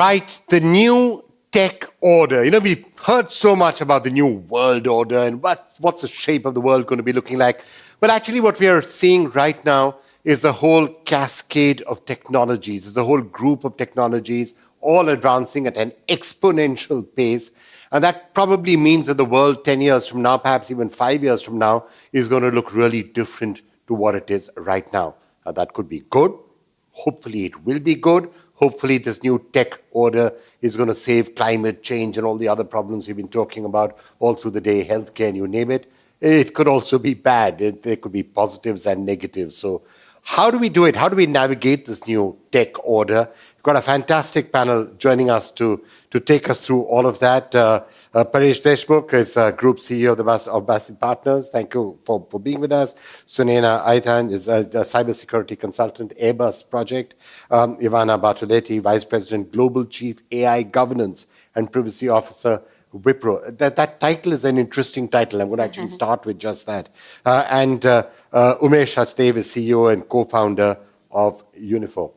Right, the new tech order. We've heard so much about the new world order and what's the shape of the world going to be looking like. But actually what we are seeing right now is a whole cascade of technologies. There's a whole group of technologies all advancing at an exponential pace. And that probably means that the world 10 years from now, perhaps even 5 years from now, is going to look really different to what it is right now. Now, that could be good. Hopefully it will be good. Hopefully this new tech order is going to save climate change and all the other problems we've been talking about all through the day, healthcare, and you name it. It could also be bad. There could be positives and negatives. So how do we do it? How do we navigate this new tech order? We've got a fantastic panel joining us to take us through all of that. Paresh Deshmukh is Group CEO of Bassett Partners. Thank you for being with us. Sunaina Aytan is a cybersecurity consultant, Airbus Project. Ivana Bartoletti, Vice President, Global Chief AI Governance and Privacy Officer, Wipro. That title is an interesting title. I'm going to actually start with just that. And Umesh Sachdev is CEO and co-founder of Unifor.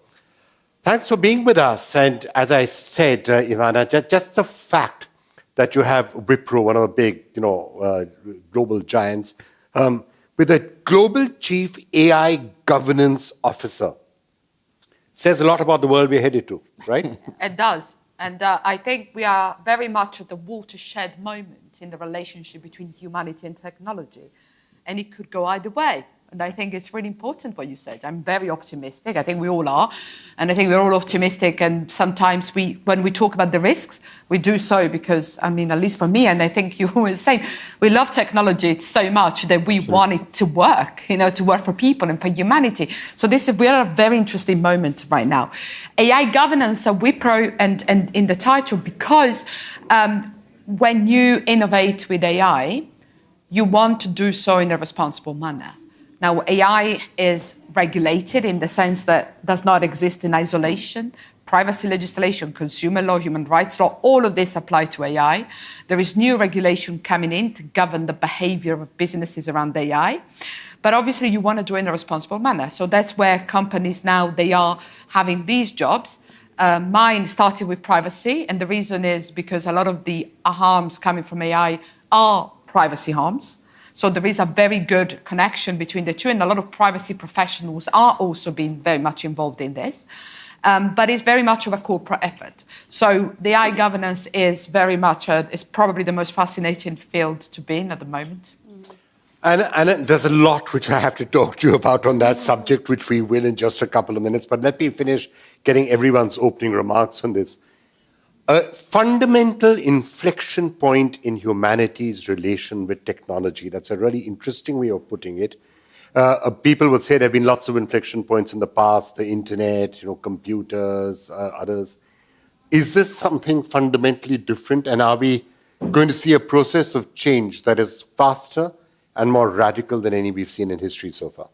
Thanks for being with us. And as I said, Ivana, just the fact that you have Wipro, one of the big, global giants, with a Global Chief AI Governance Officer, says a lot about the world we're headed to, right? It does. And I think we are very much at the watershed moment in the relationship between humanity and technology. And it could go either way. And I think it's really important what you said. I'm very optimistic. I think we all are. And I think we're all optimistic. And sometimes when we talk about the risks, we do so because, at least for me, and I think you were saying, we love technology so much that we want it to work, to work for people and for humanity. So we're at a very interesting moment right now. AI governance, Wipro, and in the title, because when you innovate with AI, you want to do so in a responsible manner. Now, AI is regulated in the sense that does not exist in isolation. Privacy legislation, consumer law, human rights law, all of this apply to AI. There is new regulation coming in to govern the behavior of businesses around AI. But obviously, you want to do it in a responsible manner. So that's where companies now, they are having these jobs. Mine started with privacy. And the reason is because a lot of the harms coming from AI are privacy harms. So there is a very good connection between the two, and a lot of privacy professionals are also being very much involved in this. But it's very much of a corporate effort. So the AI governance is very much, is probably the most fascinating field to be in at the moment. And there's a lot which I have to talk to you about on that subject, which we will in just a couple of minutes. But let me finish getting everyone's opening remarks on this. A fundamental inflection point in humanity's relation with technology. That's a really interesting way of putting it. People would say there have been lots of inflection points in the past, the internet, computers, others. Is this something fundamentally different? And are we going to see a process of change that is faster and more radical than any we've seen in history so far?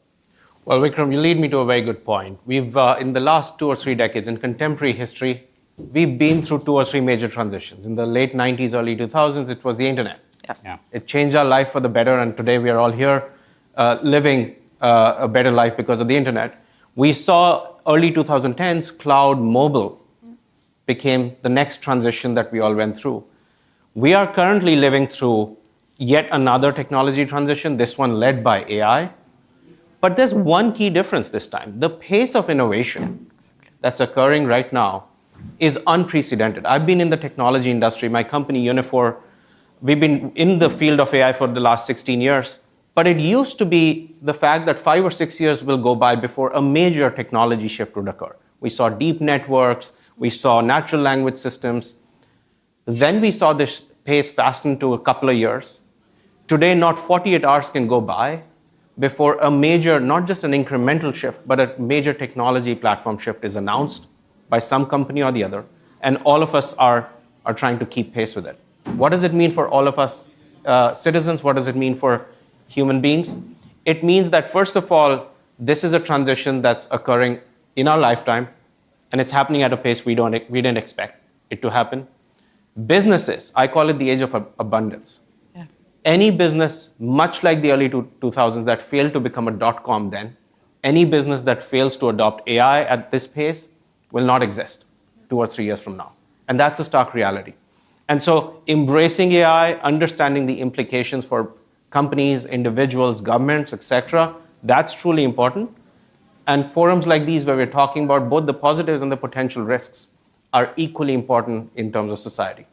Well, Vikram, you lead me to a very good point. We've, in the last 2 or 3 decades in contemporary history, we've been through 2 or 3 major transitions. In the late 90s, early 2000s, it was the internet. Yeah. It changed our life for the better, and today we are all here living a better life because of the internet. We saw early 2010s, cloud mobile became the next transition that we all went through. We are currently living through yet another technology transition, this one led by AI. But there's one key difference this time. The pace of innovation that's occurring right now is unprecedented. I've been in the technology industry, my company Unifor, we've been in the field of AI for the last 16 years, but it used to be the fact that 5 or 6 years will go by before a major technology shift would occur. We saw deep networks, we saw natural language systems. Then we saw this pace fasten to a couple of years. Today, not 48 hours can go by before a major, not just an incremental shift, but a major technology platform shift is announced by some company or the other, and all of us are trying to keep pace with it. What does it mean for all of us citizens? What does it mean for human beings? It means that, first of all, this is a transition that's occurring in our lifetime, and it's happening at a pace we didn't expect it to happen. Businesses, I call it the age of abundance. Yeah. Any business, much like the early 2000s, that failed to become a .com then, any business that fails to adopt AI at this pace will not exist 2 or 3 years from now. And that's a stark reality. And so embracing AI, understanding the implications for companies, individuals, governments, etc., that's truly important. And forums like these where we're talking about both the positives and the potential risks are equally important in terms of society.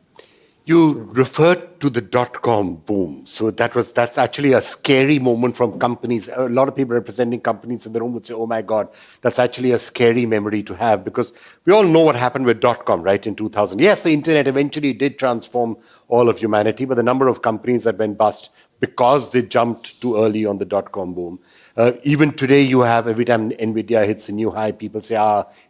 You referred to the dot-com boom. So that's actually a scary moment from companies. A lot of people representing companies in the room would say, oh my God, that's actually a scary memory to have, because we all know what happened with dot-com, right, in 2000. Yes, the internet eventually did transform all of humanity, but the number of companies that went bust because they jumped too early on the dot-com boom. Even today, you have, every time NVIDIA hits a new high, people say,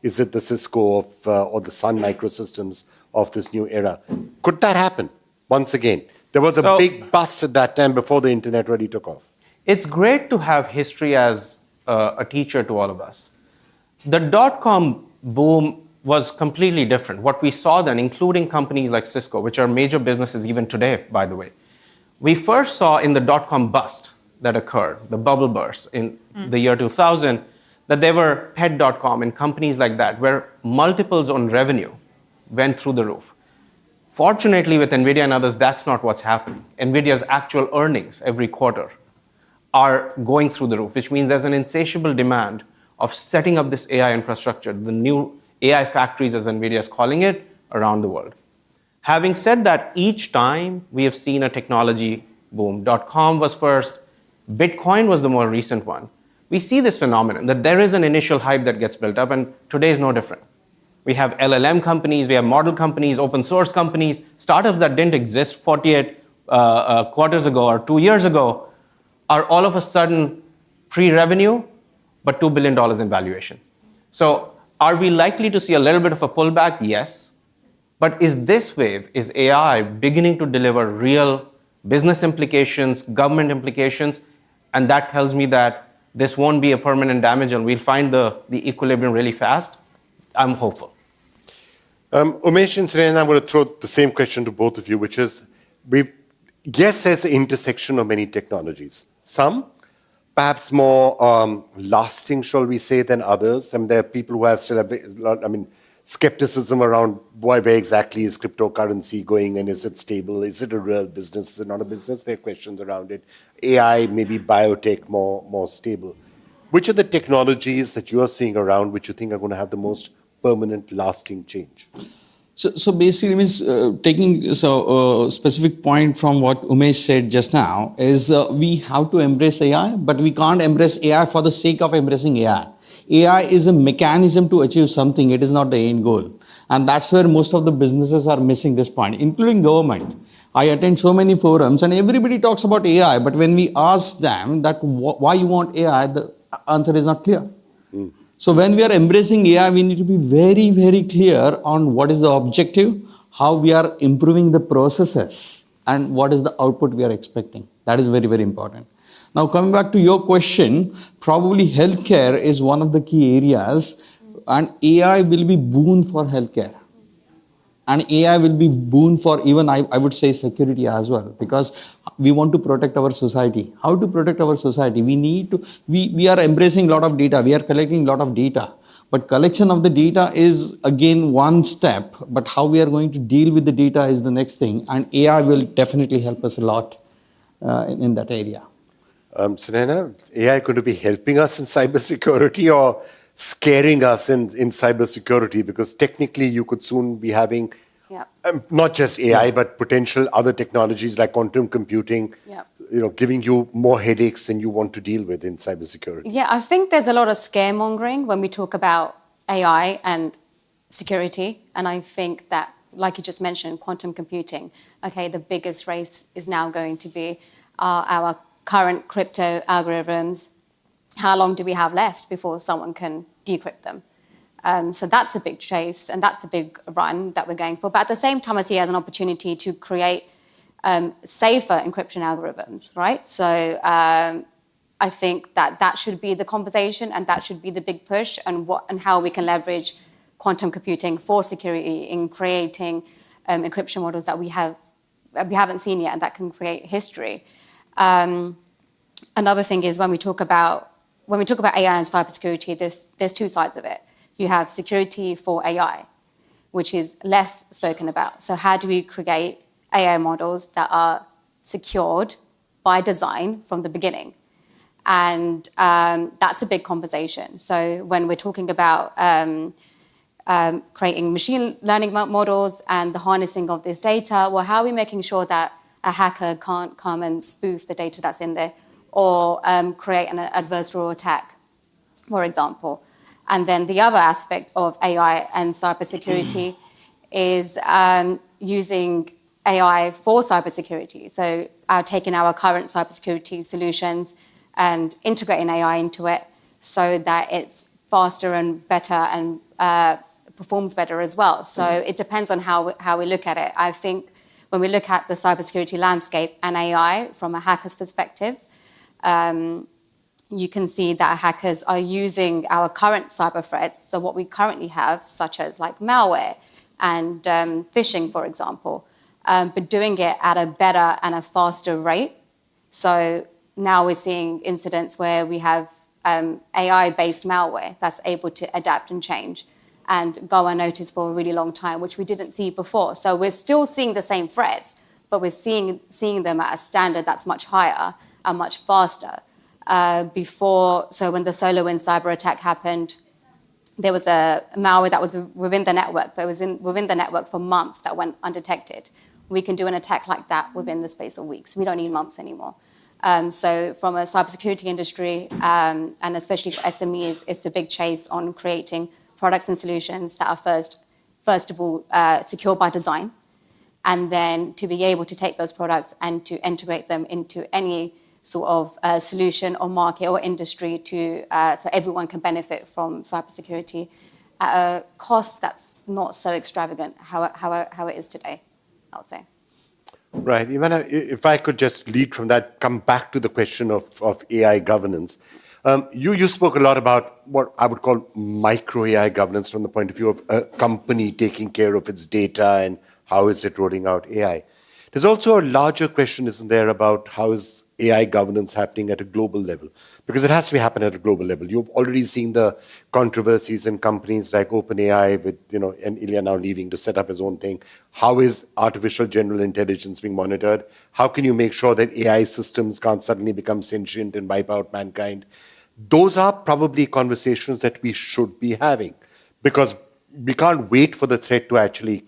is it the Cisco or the Sun Microsystems of this new era? Could that happen once again? There was a big bust at that time before the internet really took off. It's great to have history as a teacher to all of us. The dot-com boom was completely different. What we saw then, including companies like Cisco, which are major businesses even today, by the way, we first saw in the dot-com bust that occurred, the bubble burst in the year 2000, that there were pet.com and companies like that where multiples on revenue went through the roof. Fortunately, with NVIDIA and others, that's not what's happening. NVIDIA's actual earnings every quarter are going through the roof, which means there's an insatiable demand of setting up this AI infrastructure, the new AI factories, as NVIDIA is calling it, around the world. Having said that, each time we have seen a technology boom. .com was first, Bitcoin was the more recent one. We see this phenomenon, that there is an initial hype that gets built up, and today is no different. We have LLM companies, we have model companies, open source companies, startups that didn't exist 48 quarters ago or 2 years ago are all of a sudden pre-revenue, but $2 billion in valuation. So are we likely to see a little bit of a pullback? Yes. But is this wave, is AI beginning to deliver real business implications, government implications? And that tells me that this won't be a permanent damage and we'll find the equilibrium really fast. I'm hopeful. Umesh and Sunaina, I'm going to throw the same question to both of you, which is, yes, there's an intersection of many technologies. Some, perhaps more lasting, shall we say, than others. And there are people who have still, skepticism around where exactly is cryptocurrency going and is it stable? Is it a real business? Is it not a business? There are questions around it. AI, maybe biotech, more stable. Which are the technologies that you are seeing around which you think are going to have the most permanent, lasting change? So basically, taking a specific point from what Umesh said just now, is we have to embrace AI, but we can't embrace AI for the sake of embracing AI. AI is a mechanism to achieve something. It is not the end goal. And that's where most of the businesses are missing this point, including government. I attend so many forums and everybody talks about AI, but when we ask them that why you want AI, the answer is not clear. So when we are embracing AI, we need to be very, very clear on what is the objective, how we are improving the processes, and what is the output we are expecting. That is very, very important. Now, coming back to your question, probably healthcare is one of the key areas, and AI will be boon for healthcare. And AI will be boon for even, I would say, security as well, because we want to protect our society. How to protect our society? We are embracing a lot of data. We are collecting a lot of data. But collection of the data is, again, one step. But how we are going to deal with the data is the next thing. And AI will definitely help us a lot in that area. Sunaina, AI going to be helping us in cybersecurity or scaring us in cybersecurity? Because technically you could soon be having not just AI, but potential other technologies like quantum computing, giving you more headaches than you want to deal with in cybersecurity. Yeah, I think there's a lot of scaremongering when we talk about AI and security. And I think that, like you just mentioned, quantum computing, okay, the biggest race is now going to be our current crypto algorithms. How long do we have left before someone can decrypt them? So that's a big chase and that's a big run that we're going for. But at the same time, I see it as an opportunity to create safer encryption algorithms, right? So I think that should be the conversation and that should be the big push, and how we can leverage quantum computing for security in creating encryption models that we haven't seen yet and that can create history. Another thing is when we talk about AI and cybersecurity, there's two sides of it. You have security for AI. which is less spoken about. So how do we create AI models that are secured by design from the beginning? And that's a big conversation. So when we're talking about creating machine learning models and the harnessing of this data, well, how are we making sure that a hacker can't come and spoof the data that's in there or create an adversarial attack, for example? And then the other aspect of AI and cybersecurity is using AI for cybersecurity. So taking our current cybersecurity solutions and integrating AI into it so that it's faster and better and performs better as well. So it depends on how we look at it. I think when we look at the cybersecurity landscape and AI from a hacker's perspective, you can see that hackers are using our current cyber threats, so what we currently have, such as like malware and phishing, for example, but doing it at a better and a faster rate. So now we're seeing incidents where we have AI-based malware that's able to adapt and change and go unnoticed for a really long time, which we didn't see before. So we're still seeing the same threats, but we're seeing them at a standard that's much higher and much faster. So when the SolarWinds cyber attack happened, there was a malware that was within the network, but it was within the network for months that went undetected. We can do an attack like that within the space of weeks. We don't need months anymore. So from a cybersecurity industry, and especially for SMEs, it's a big chase on creating products and solutions that are first of all, secure by design, and then to be able to take those products and to integrate them into any sort of solution or market or industry so everyone can benefit from cybersecurity at a cost that's not so extravagant how it is today, I would say. Right. Ivana, if I could just lead from that, come back to the question of AI governance. You spoke a lot about what I would call micro AI governance from the point of view of a company taking care of its data and how is it rolling out AI. There's also a larger question, isn't there, about how is AI governance happening at a global level? Because it has to happen at a global level. You've already seen the controversies in companies like OpenAI with, and Ilya now leaving to set up his own thing. How is artificial general intelligence being monitored? How can you make sure that AI systems can't suddenly become sentient and wipe out mankind? Those are probably conversations that we should be having because we can't wait for the threat to actually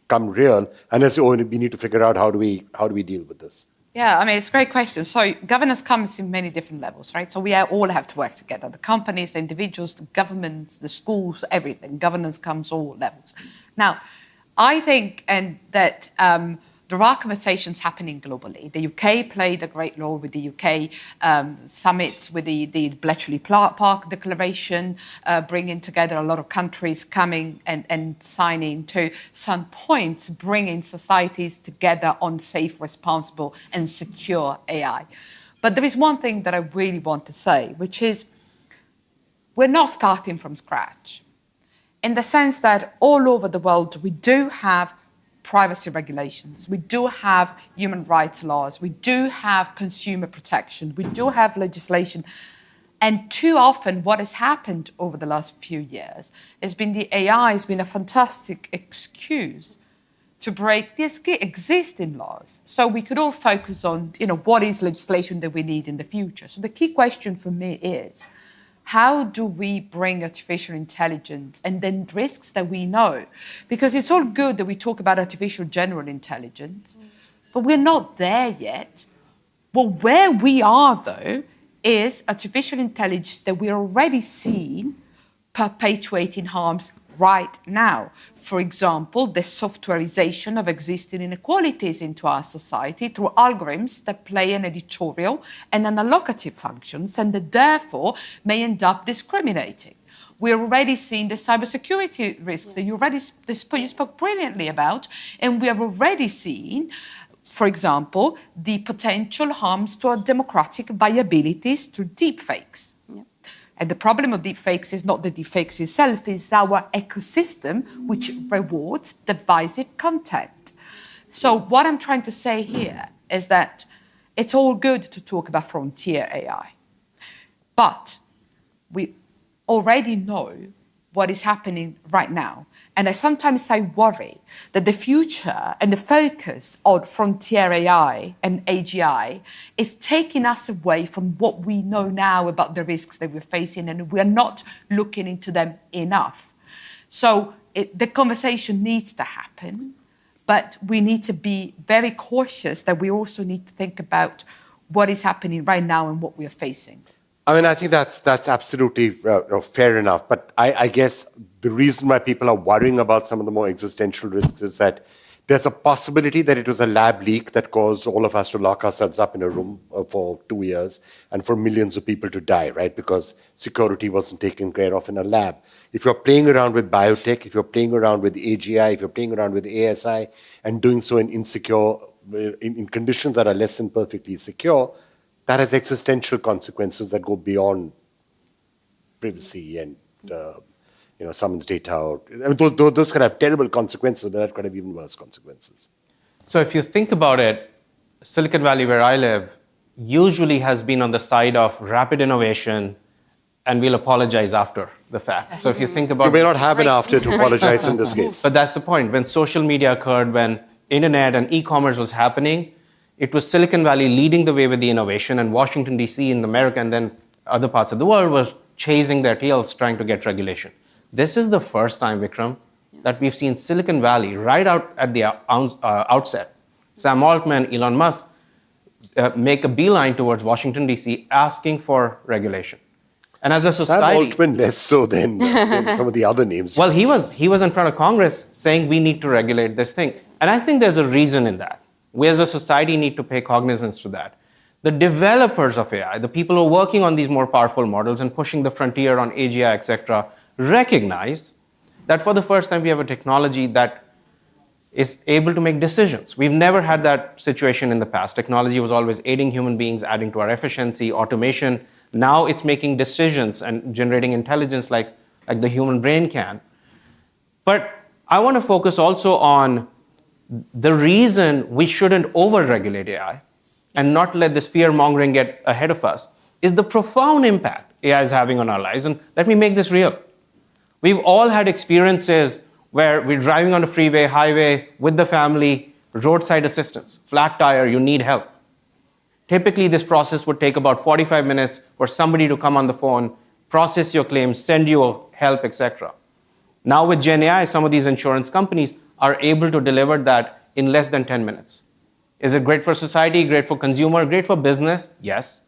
come real and then say, oh, we need to figure out how do we deal with this? Yeah, I mean, it's a great question. So governance comes in many different levels, right? So we all have to work together. The companies, the individuals, the governments, the schools, everything. Governance comes all levels. Now, I think that there are conversations happening globally. The UK played a great role with the UK summits, with the Bletchley Park Declaration, bringing together a lot of countries coming and signing to some points, bringing societies together on safe, responsible and secure AI. But there is one thing that I really want to say, which is we're not starting from scratch, in the sense that all over the world we do have privacy regulations, we do have human rights laws, we do have consumer protection, we do have legislation. And too often what has happened over the last few years has been the AI has been a fantastic excuse to break these existing laws. So we could all focus on, what is legislation that we need in the future. So the key question for me is, how do we bring artificial intelligence and then risks that we know? Because it's all good that we talk about artificial general intelligence, but we're not there yet. Well, where we are, though, is artificial intelligence that we're already seeing perpetuating harms right now. For example, the softwareization of existing inequalities into our society through algorithms that play an editorial and an allocative functions and that therefore may end up discriminating. We're already seeing the cybersecurity risks that you spoke brilliantly about, and we are already seeing, for example, the potential harms to our democratic viabilities through deepfakes. Yeah. And the problem of deepfakes is not the deepfakes itself, it's our ecosystem which rewards divisive content. So what I'm trying to say here is that it's all good to talk about frontier AI, but we already know what is happening right now. And I worry that the future and the focus on frontier AI and AGI is taking us away from what we know now about the risks that we're facing, and we're not looking into them enough. So the conversation needs to happen, but we need to be very cautious that we also need to think about what is happening right now and what we are facing. I mean, I think that's absolutely fair enough. But I guess the reason why people are worrying about some of the more existential risks is that there's a possibility that it was a lab leak that caused all of us to lock ourselves up in a room for 2 years and for millions of people to die, right? Because security wasn't taken care of in a lab. If you're playing around with biotech, if you're playing around with AGI, if you're playing around with ASI and doing so in conditions that are less than perfectly secure, that has existential consequences that go beyond privacy and someone's data. Those can have terrible consequences, but that could have even worse consequences. So if you think about it, Silicon Valley, where I live, usually has been on the side of rapid innovation, and we'll apologize after the fact. So if you think about... You may not have an after to apologize in this case. But that's the point. When social media occurred, when internet and e-commerce was happening, it was Silicon Valley leading the way with the innovation, and Washington, D.C. in America and then other parts of the world was chasing their tails trying to get regulation. This is the first time, Vikram, that we've seen Silicon Valley right out at the outset, Sam Altman, Elon Musk, make a beeline towards Washington, D.C., asking for regulation. And as a society... Sam Altman less so than some of the other names. Well, he was in front of Congress saying we need to regulate this thing. And I think there's a reason in that. We as a society need to pay cognizance to that. The developers of AI, the people who are working on these more powerful models and pushing the frontier on AGI, etc., recognize that for the first time we have a technology that is able to make decisions. We've never had that situation in the past. Technology was always aiding human beings, adding to our efficiency, automation. Now it's making decisions and generating intelligence like the human brain can. But I want to focus also on the reason we shouldn't over-regulate AI and not let this fear-mongering get ahead of us is the profound impact AI is having on our lives. And let me make this real. We've all had experiences where we're driving on a freeway, highway, with the family, roadside assistance, flat tire, you need help. Typically, this process would take about 45 minutes for somebody to come on the phone, process your claims, send you help, etc. Now with Gen AI, some of these insurance companies are able to deliver that in less than 10 minutes. Is it great for society, great for consumer, great for business? Yes.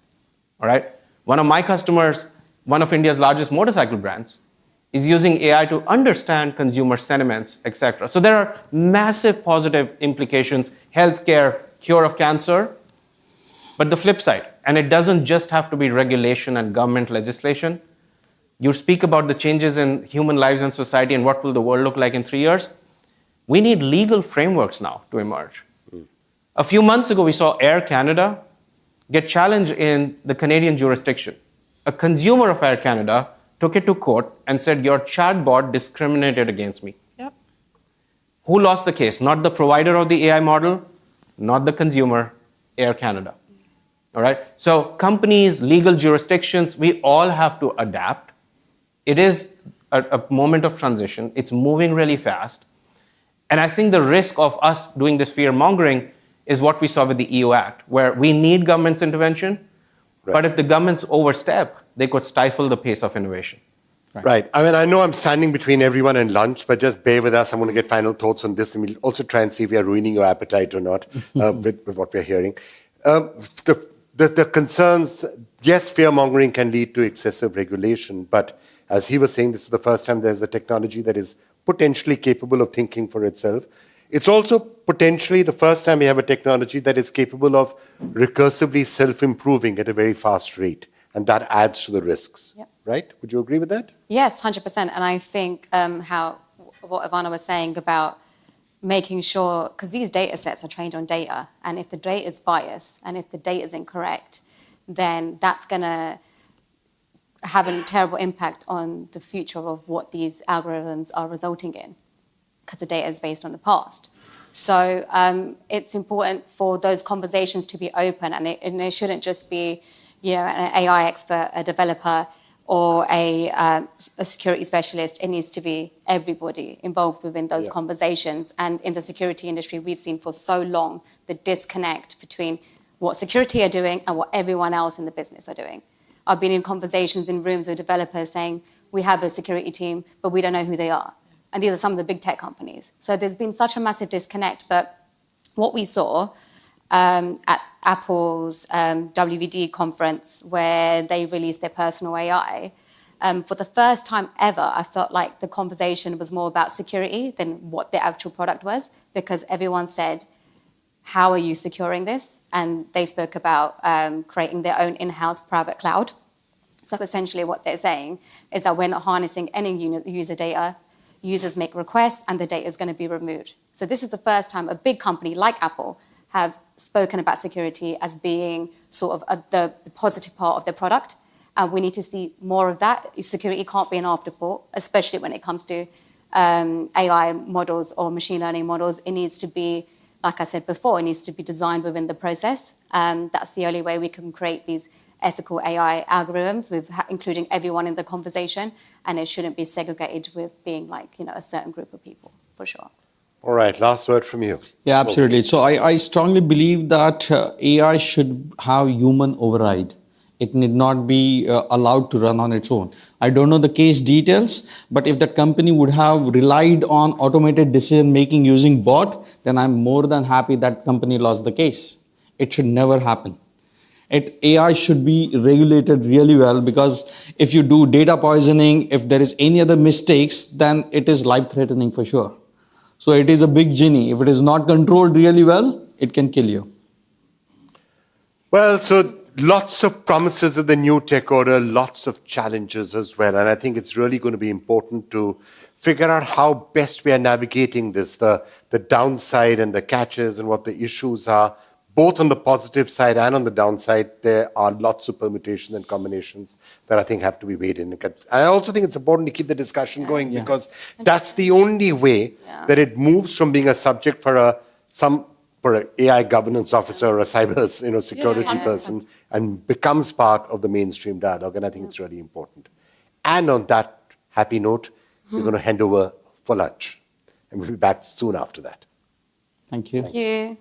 All right. One of my customers, one of India's largest motorcycle brands, is using AI to understand consumer sentiments, etc. So there are massive positive implications, healthcare, cure of cancer. But the flip side, and it doesn't just have to be regulation and government legislation. You speak about the changes in human lives and society and what will the world look like in 3 years. We need legal frameworks now to emerge. A few months ago, we saw Air Canada get challenged in the Canadian jurisdiction. A consumer of Air Canada took it to court and said, your chatbot discriminated against me. Yep. Who lost the case? Not the provider of the AI model, not the consumer, Air Canada. All right? So companies, legal jurisdictions, we all have to adapt. It is a moment of transition. It's moving really fast. And I think the risk of us doing this fear-mongering is what we saw with the EU Act, where we need government's intervention, right. But if the governments overstep, they could stifle the pace of innovation. Right. I mean, I know I'm standing between everyone and lunch, but just bear with us. I'm going to get final thoughts on this, and we'll also try and see if we are ruining your appetite or not with what we're hearing. The concerns, yes, fear-mongering can lead to excessive regulation, but as he was saying, this is the first time there's a technology that is potentially capable of thinking for itself. It's also potentially the first time we have a technology that is capable of recursively self-improving at a very fast rate, and that adds to the risks, right? Would you agree with that? Yes, 100%. And I think what Ivana was saying about making sure, because these data sets are trained on data, and if the data is biased and if the data is incorrect, then that's going to have a terrible impact on the future of what these algorithms are resulting in, because the data is based on the past. So it's important for those conversations to be open, and it shouldn't just be, an AI expert, a developer, or a security specialist. It needs to be everybody involved within those conversations. And in the security industry, we've seen for so long the disconnect between what security are doing and what everyone else in the business are doing. I've been in conversations in rooms with developers saying, we have a security team, but we don't know who they are. And these are some of the big tech companies. So there's been such a massive disconnect. But what we saw at Apple's WWD conference, where they released their personal AI, for the first time ever, I felt like the conversation was more about security than what the actual product was, because everyone said, how are you securing this? And they spoke about creating their own in-house private cloud. So essentially what they're saying is that we're not harnessing any user data. Users make requests and the data is going to be removed. So this is the first time a big company like Apple have spoken about security as being sort of the positive part of the product. And we need to see more of that. Security can't be an afterthought, especially when it comes to AI models or machine learning models. It needs to be, like I said before, it needs to be designed within the process. That's the only way we can create these ethical AI algorithms, with including everyone in the conversation, and it shouldn't be segregated with being like, a certain group of people, for sure. All right, last word from you. Yeah, absolutely. So I strongly believe that AI should have human override. It need not be allowed to run on its own. I don't know the case details, but if that company would have relied on automated decision making using bot, then I'm more than happy that company lost the case. It should never happen. AI should be regulated really well, because if you do data poisoning, if there is any other mistakes, then it is life-threatening for sure. So it is a big genie. If it is not controlled really well, it can kill you. Well, so lots of promises of the new tech order, lots of challenges as well. And I think it's really going to be important to figure out how best we are navigating this, the downside and the catches and what the issues are. Both on the positive side and on the downside, there are lots of permutations and combinations that I think have to be weighed in. I also think it's important to keep the discussion going, because that's the only way that it moves from being a subject for an AI governance officer or a cyber security person and becomes part of the mainstream dialogue. And I think it's really important. And on that happy note, we're going to hand over for lunch. And we'll be back soon after that. Thank you. Thank you.